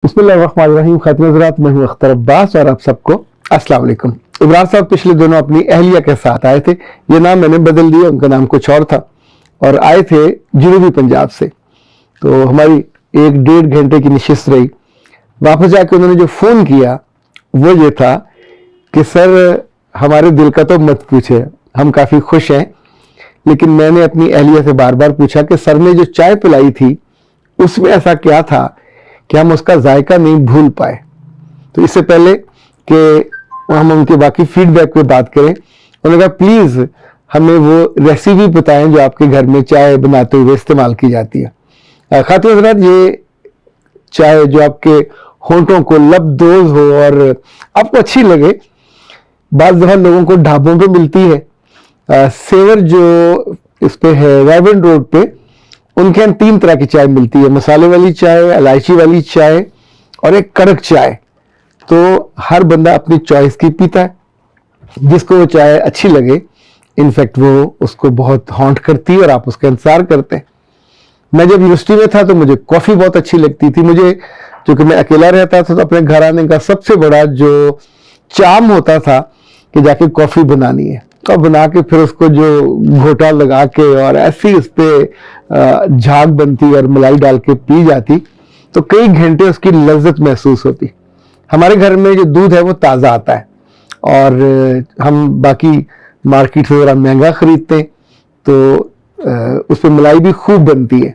बिस्मिल्लाहिर्रहमानिर्रहीम। खातिन हज़रात, मैं हूं अख्तर अब्बास और आप सबको अस्सलाम वालेकुम। इमरान साहब पिछले दिनों अपनी अहलिया के साथ आए थे। ये नाम मैंने बदल दिया, उनका नाम कुछ और था, और आए थे जनूबी पंजाब से। तो हमारी 1-1.5 घंटे की नशिस्त रही। वापस जाके उन्होंने जो फ़ोन किया वो ये था कि सर, हमारे दिल का तो मत पूछे, हम काफ़ी खुश हैं, लेकिन मैंने अपनी अहलिया से बार बार पूछा कि सर ने जो चाय पिलाई थी उसमें ऐसा क्या था कि हम उसका जायका नहीं भूल पाए। तो इससे पहले कि हम उनके बाकी फीडबैक पे बात करें, उन्होंने कहा प्लीज़ हमें वो रेसिपी बताएं जो आपके घर में चाय बनाते हुए इस्तेमाल की जाती है। खातिन हज़रात, ये चाय जो आपके होंठों को लबदोज हो और आपको अच्छी लगे, बाज़ दफ़ा लोगों को ढाबों पे मिलती है। सेवर जो इस पे है रायवन रोड पे, उनके यहाँ 3 तरह की चाय मिलती है, मसाले वाली चाय, इलायची वाली चाय और एक कड़क चाय। तो हर बंदा अपनी चॉइस की पीता है, जिसको वो चाय अच्छी लगे। इनफैक्ट वो उसको बहुत हॉन्ट करती है और आप उसका इंतजार करते हैं। मैं जब यूनिवर्सिटी में था तो मुझे कॉफ़ी बहुत अच्छी लगती थी। मुझे, चूँकि मैं अकेला रहता था, तो अपने घर आने का सबसे बड़ा जो चार्म होता था कि जाके कॉफ़ी बनानी है, और बना के फिर उसको जो घोटा लगा के और ऐसी उस पर झाग बनती और मलाई डाल के पी जाती, तो कई घंटे उसकी लज्जत महसूस होती। हमारे घर में जो दूध है वो ताज़ा आता है, और हम बाकी मार्केट से ज़रा महंगा ख़रीदते हैं, तो उस पर मलाई भी खूब बनती है।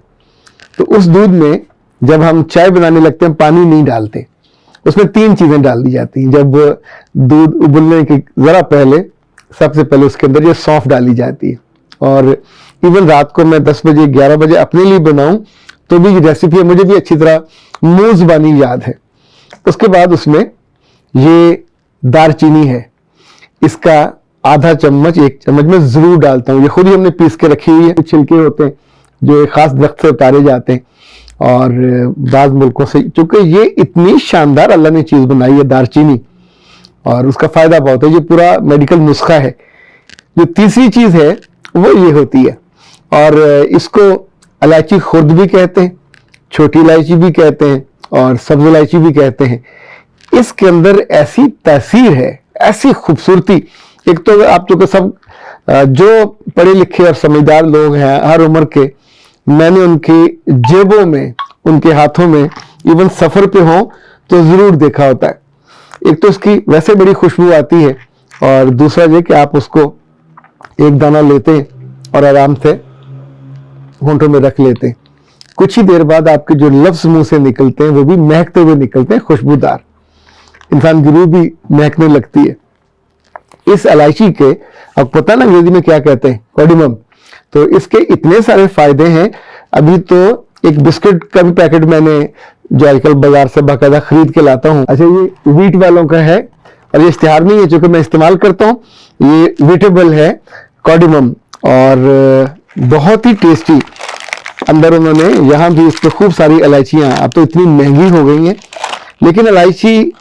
तो उस दूध में जब हम चाय बनाने लगते हैं, पानी नहीं डालते, उसमें 3 चीज़ें डाल दी जाती हैं। जब दूध उबलने के ज़रा पहले, सबसे पहले उसके अंदर ये सौंफ डाली जाती है। और इवन रात को मैं 10 बजे 11 बजे अपने लिए बनाऊं तो भी ये रेसिपी मुझे भी अच्छी तरह मूज़बानी याद है। उसके बाद उसमें ये दारचीनी है, इसका आधा चम्मच 1 चम्मच में ज़रूर डालता हूँ। ये खुद ही हमने पीस के रखी हुई है। कुछ छिलके होते हैं जो एक ख़ास दरख्त से उतारे जाते हैं, और बाज़ मुल्कों से, चूँकि ये इतनी शानदार अल्लाह ने चीज़ बनाई है दारचीनी, और उसका फ़ायदा बहुत है। ये पूरा मेडिकल नुस्खा है। जो तीसरी चीज़ है वो ये होती है, और इसको इलायची खुर्द भी कहते हैं, छोटी इलायची भी कहते हैं, और सब्ज़ इलायची भी कहते हैं। इसके अंदर ऐसी तासीर है, ऐसी खूबसूरती। एक तो आप चूँकि सब जो पढ़े लिखे और समझदार लोग हैं हर उम्र के, मैंने उनकी जेबों में, उनके हाथों में, इवन सफ़र पे हों तो ज़रूर देखा होता है। एक तो उसकी वैसे बड़ी खुशबू आती है, और दूसरा ये कि आप उसको एक दाना लेते हैं और आराम से होंठों में रख लेते हैं। कुछ ही देर बाद आपके जो लफ्ज़ मुंह से निकलते हैं वो भी महकते हुए निकलते हैं, खुशबूदार। इंसान की रूह भी महकने लगती है। इस इलायची के, आपको पता ना अंग्रेजी में क्या कहते हैं, कार्डिमम। तो इसके इतने सारे फायदे हैं। अभी तो एक बिस्किट का भी पैकेट मैंने, जो आजकल बाजार से बाकायदा खरीद के लाता हूँ। अच्छा, ये वीट वालों का है, और ये इश्तिहार नहीं है, चूँकि मैं इस्तेमाल करता हूँ। ये वीटेबल है कार्डिमम, और बहुत ही टेस्टी। अंदर उन्होंने यहाँ भी इस पर खूब सारी इलायचियाँ, अब तो इतनी महंगी हो गई हैं, लेकिन इलायची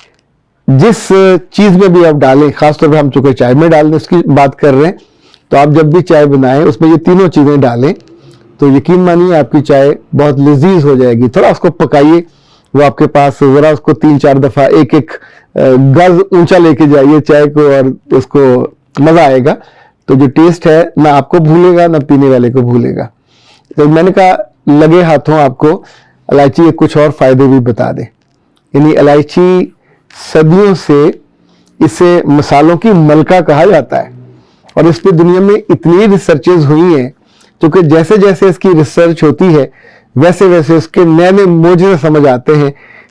जिस चीज़ में भी आप डालें, खासतौर पर हम चूँकि चाय में डालने उसकी बात कर रहे हैं, तो आप जब भी चाय बनाएं उसमें ये तीनों चीज़ें डालें, तो यकीन मानिए आपकी चाय बहुत लजीज हो जाएगी। थोड़ा उसको पकाइए, वो आपके पास ज़रा उसको 3-4 दफ़ा एक गज ऊंचा लेके जाइए चाय को, और उसको मज़ा आएगा। तो जो टेस्ट है ना आपको भूलेगा ना पीने वाले को भूलेगा। तो मैंने कहा लगे हाथों आपको इलायची के कुछ और फ़ायदे भी बता दें। यानी इलायची सदियों से इसे मसालों की मलका कहा जाता है, और इस पर दुनिया में इतनी रिसर्चेज हुई हैं, क्योंकि जैसे जैसे इसकी रिसर्च होती है वैसे वैसे उसके नए नए मोज़े समझ आते हैं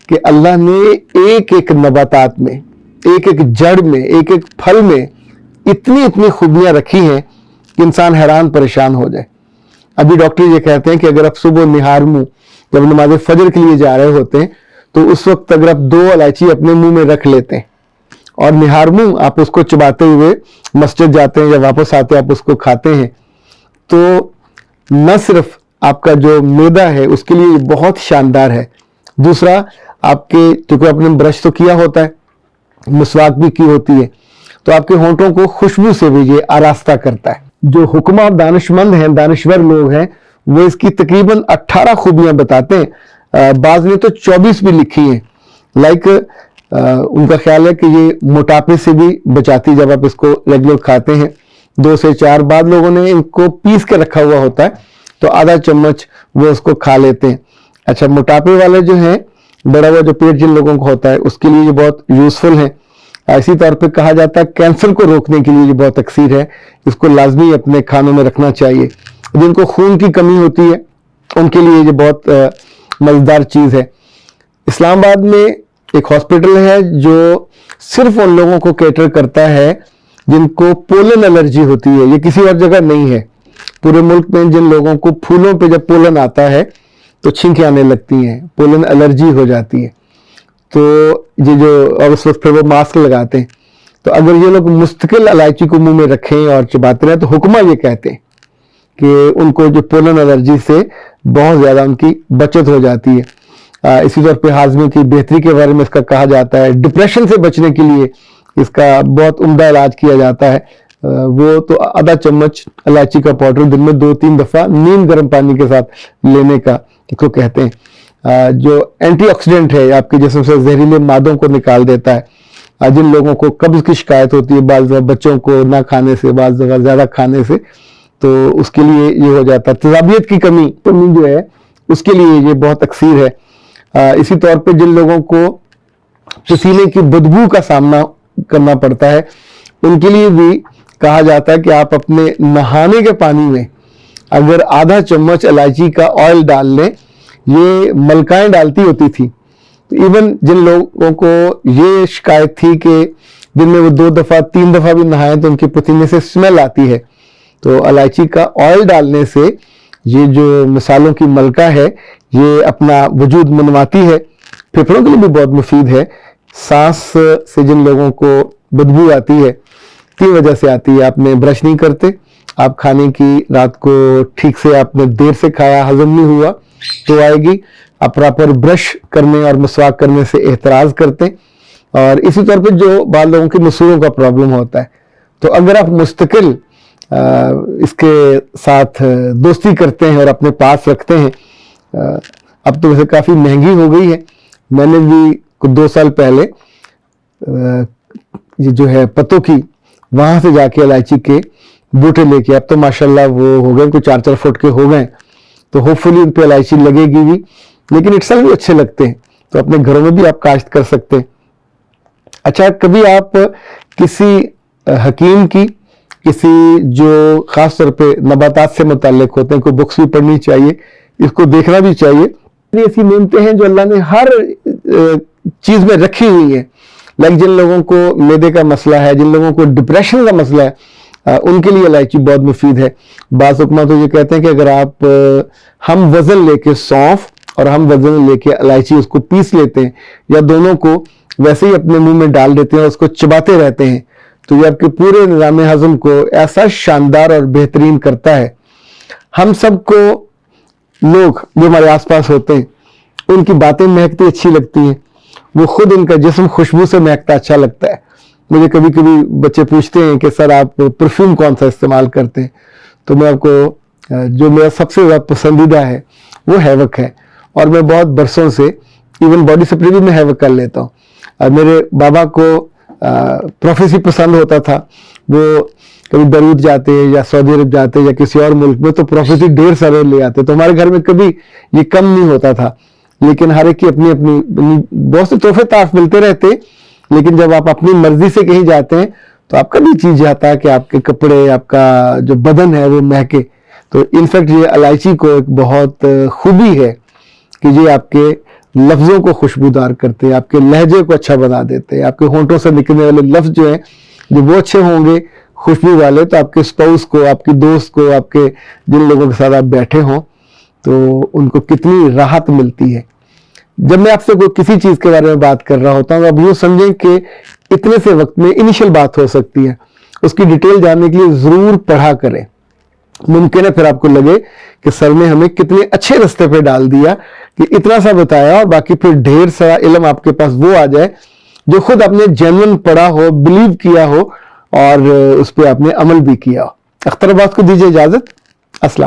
कि अल्लाह ने एक एक नबातात में, एक एक जड़ में, एक एक फल में इतनी इतनी खूबियाँ रखी हैं कि इंसान हैरान परेशान हो जाए। अभी डॉक्टर ये कहते हैं कि अगर आप सुबह निहार मुँह जब नमाज फजर के लिए जा रहे होते हैं, तो उस वक्त अगर आप 2 इलायची अपने मुंह में रख लेते हैं और निहार मुँह आप उसको चबाते हुए मस्जिद जाते हैं या वापस आते आप उसको खाते हैं, तो न सिर्फ आपका जो मैदा है उसके लिए बहुत शानदार है। दूसरा, आपके, क्योंकि आपने ब्रश तो किया होता है, मिसवाक भी की होती है, तो आपके होंठों को खुशबू से भी ये आरास्ता करता है। जो हुक्मा दानिशमंद हैं, दानिश्वर लोग हैं, वो इसकी तकरीबन 18 खूबियां बताते हैं। बाज़ ने तो 24 भी लिखी हैं। لائک ان کا خیال ہے کہ یہ موٹاپے سے بھی بچاتی جب آپ اس کو ریگولر کھاتے ہیں 2 سے 4. بعض لوگوں نے ان کو پیس کے رکھا ہوا ہوتا ہے تو آدھا چمچ وہ اس کو کھا لیتے ہیں. اچھا, موٹاپے والے جو ہیں, بڑا ہوا جو پیٹ جن لوگوں کو ہوتا ہے اس کے لیے یہ بہت یوزفل ہے. اسی طور پہ کہا جاتا ہے کینسر کو روکنے کے لیے یہ بہت اکثیر ہے, اس کو لازمی اپنے کھانوں میں رکھنا چاہیے. جن کو خون کی کمی ہوتی ہے ان کے لیے یہ بہت مزیدار چیز ہے. اسلام آباد میں ایک ہاسپٹل ہے جو صرف ان لوگوں کو کیٹر کرتا ہے جن کو پولن الرجی ہوتی ہے. یہ کسی اور جگہ نہیں ہے. پورے ملک میں جن لوگوں کو پھولوں پہ جب پولن آتا ہے تو چھینکیں آنے لگتی ہیں, پولن الرجی ہو جاتی ہے, تو یہ جو اور اس وقت پھر وہ ماسک لگاتے ہیں. تو اگر یہ لوگ مستقل الائچی کو منہ میں رکھیں اور چباتے رہیں تو حکمہ یہ کہتے ہیں کہ ان کو جو پولن الرجی سے بہت زیادہ ان کی بچت ہو جاتی ہے. اسی طور پہ ہاضمے کی بہتری کے بارے میں اس کا کہا جاتا ہے. ڈپریشن سے بچنے کے لیے اس کا بہت عمدہ علاج کیا جاتا ہے. وہ تو آدھا چمچ الائچی کا پاؤڈر دن میں 2-3 دفعہ نیم گرم پانی کے ساتھ لینے کا اس کو کہتے ہیں. جو اینٹی آکسیڈنٹ ہے آپ کے جسم سے زہریلے مادوں کو نکال دیتا ہے. جن لوگوں کو قبض کی شکایت ہوتی ہے, بعض دفعہ بچوں کو نہ کھانے سے, بعض دفعہ زیادہ کھانے سے, تو اس کے لیے یہ ہو جاتا ہے. تیزابیت کی کمی جو ہے اس کے لیے یہ بہت اکثیر ہے. اسی طور پہ جن لوگوں کو پسینے کی بدبو کا سامنا کرنا پڑتا ہے ان کے لیے بھی کہا جاتا ہے کہ آپ اپنے نہانے کے پانی میں اگر آدھا چمچ الائچی کا آئل ڈال لیں. یہ ملکائیں ڈالتی ہوتی تھی, تو ایون جن لوگوں کو یہ شکایت تھی کہ دن میں وہ 2 دفعہ 3 دفعہ بھی نہائیں تو ان کے پسینے سے اسمیل آتی ہے, تو الائچی کا آئل ڈالنے سے یہ جو مثالوں کی ملکہ ہے یہ اپنا وجود منواتی ہے. پھیپھڑوں کے لیے بھی بہت مفید ہے. سانس سے جن لوگوں کو بدبو آتی ہے 3 وجہ سے آتی ہے. آپ نے برش نہیں کرتے, آپ کھانے کی رات کو ٹھیک سے آپ نے دیر سے کھایا, ہضم نہیں ہوا تو آئے گی. آپ پراپر برش کرنے اور مسواک کرنے سے احتراز کرتے. اور اسی طور پہ جو بعض لوگوں کی مسوروں کا پرابلم ہوتا ہے, تو اگر آپ مستقل اس کے ساتھ دوستی کرتے ہیں اور اپنے پاس رکھتے ہیں, اب تو ویسے کافی مہنگی ہو گئی ہے. میں نے بھی 2 سال پہلے یہ جو ہے پتوں کی وہاں سے جا کے الائچی کے بوٹے لے کے, اب تو ماشاءاللہ وہ ہو گئے, کوئی 4-4 فٹ کے ہو گئے, تو ہوپ فلی ان پہ الائچی لگے گی بھی, لیکن اٹسل بھی اچھے لگتے ہیں, تو اپنے گھروں میں بھی آپ کاشت کر سکتے ہیں. اچھا, کبھی آپ کسی حکیم کی, کسی جو خاص طور پہ نباتات سے متعلق ہوتے ہیں, کوئی بکس بھی پڑھنی چاہیے, اس کو دیکھنا بھی چاہیے. ایسی نعمتیں ہیں جو اللہ نے ہر چیز میں رکھی ہوئی ہیں. لائک جن لوگوں کو معدے کا مسئلہ ہے, جن لوگوں کو ڈپریشن کا مسئلہ ہے, ان کے لیے الائچی بہت مفید ہے. بعض حکمہ تو یہ کہتے ہیں کہ اگر آپ ہم وزن لے کے سونف اور ہم وزن لے کے الائچی اس کو پیس لیتے ہیں, یا دونوں کو ویسے ہی اپنے منہ میں ڈال دیتے ہیں اور اس کو چباتے رہتے ہیں, تو یہ آپ کے پورے نظام ہضم کو ایسا شاندار اور بہترین کرتا ہے. ہم سب کو لوگ جو ہمارے آس پاس ہوتے ہیں ان کی باتیں مہکتی اچھی لگتی ہیں, وہ خود ان کا جسم خوشبو سے مہکتا اچھا لگتا ہے. مجھے کبھی کبھی بچے پوچھتے ہیں کہ سر آپ پرفیوم کون سا استعمال کرتے ہیں, تو میں آپ کو جو میرا سب سے زیادہ پسندیدہ ہے وہ ہیوک ہے, اور میں بہت برسوں سے ایون باڈی سپرے بھی میں ہیوک کر لیتا ہوں. میرے بابا کو پروفیسی پسند ہوتا تھا, وہ کبھی بیروت جاتے یا سعودی عرب جاتے یا کسی اور ملک میں تو پروفیسی 1.5 سال لے آتے, تو ہمارے گھر میں کبھی یہ کم نہیں ہوتا تھا. لیکن ہر ایک کی اپنی اپنی بہت سے تحفے تحف ملتے رہتے, لیکن جب آپ اپنی مرضی سے کہیں جاتے ہیں تو آپ کا بھی چیز چاہتا ہے کہ آپ کے کپڑے, آپ کا جو بدن ہے وہ مہکے. تو انفیکٹ یہ الائچی کو ایک بہت خوبی ہے کہ یہ آپ کے لفظوں کو خوشبودار کرتے ہیں, آپ کے لہجے کو اچھا بنا دیتے ہیں. آپ کے ہونٹوں سے نکلنے والے لفظ جو ہیں جو وہ اچھے ہوں گے خوشبو والے, تو آپ کے اسپاؤس کو, آپ کی دوست کو, آپ کے جن لوگوں کے ساتھ آپ بیٹھے ہوں تو ان کو کتنی راحت ملتی ہے. جب میں آپ سے کوئی کسی چیز کے بارے میں بات کر رہا ہوتا ہوں, اب یوں سمجھیں کہ اتنے سے وقت میں انیشل بات ہو سکتی ہے, اس کی ڈیٹیل جاننے کے لیے ضرور پڑھا کریں. ممکن ہے پھر آپ کو لگے کہ سر نے ہمیں کتنے اچھے رستے پہ ڈال دیا کہ اتنا سا بتایا, اور باقی پھر ڈھیر سارا علم آپ کے پاس وہ آ جائے جو خود آپ نے جینوئن پڑھا ہو, بلیو کیا ہو, اور اس پہ آپ نے عمل بھی کیا ہو. اختر عباس کو دیجیے اجازت. السلام.